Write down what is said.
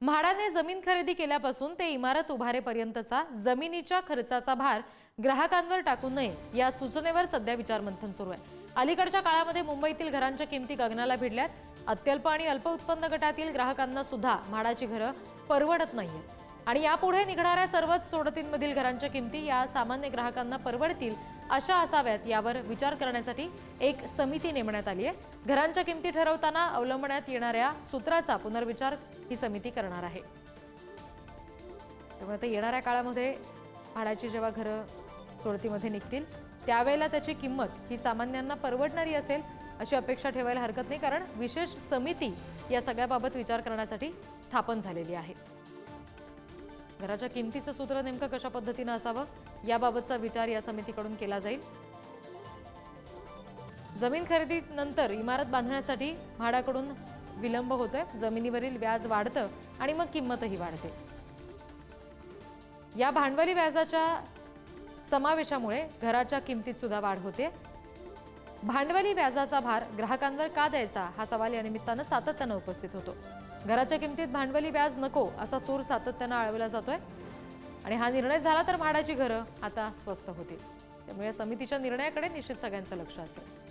म्हाडाने जमीन खरेदी केल्यापासून ते इमारत उभारेपर्यंतचा जमिनीच्या खर्चाचा भार ग्राहकांवर टाकू नये या सूचनेवर सध्या विचारमंथन सुरू आहे। अलीकडच्या काळामध्ये मुंबईतील घरांच्या किमती गगनाला भिडल्यात। अत्यल्प आणि अल्प उत्पन्न गटातील ग्राहकांना सुद्धा म्हाडाची घरं परवडत नाहीयेत आणि यापुढे निघणाऱ्या सर्वच सोडतींमधील घरांच्या किमती या सामान्य ग्राहकांना परवडतील अशा असाव्यात यावर विचार करण्यासाठी एक समिती नेमण्यात आली आहे। घरांच्या किमती ठरवताना अवलंबण्यात येणाऱ्या सूत्राचा पुनर्विचार ही समिती करणार आहे। त्यामुळे येणाऱ्या काळामध्ये म्हाडाची जेव्हा घरं सोडतीमध्ये निघतील त्यावेळेला त्याची किंमत ही सामान्यांना परवडणारी असेल अशी अपेक्षा ठेवायला हरकत नाही, कारण विशेष समिती या सगळ्याबाबत विचार करण्यासाठी स्थापन झालेली आहे। घराच्या किमतीचं सूत्र नेमकं कशा पद्धतीने असावं याबाबतचा विचार या समितीकडून केला जाईल। जमीन खरेदीनंतर इमारत बांधण्यासाठी म्हाडाकडून विलंब होतोय, जमिनीवरील व्याज वाढतं आणि मग किंमतही वाढते। या भांडवली व्याजाच्या समावेशामुळे घराच्या किमतीत सुद्धा वाढ होते। भांडवली व्याजाचा भार ग्राहकांवर का द्यायचा हा सवाल या निमित्तानं सातत्यानं उपस्थित होतो। घराच्या किमतीत भांडवली व्याज नको असा सूर सातत्यानं आळवला जातोय आणि हा निर्णय झाला तर म्हाडाची घरं आता स्वस्त होतील। त्यामुळे या समितीच्या निर्णयाकडे निश्चित सगळ्यांचं लक्ष असेल।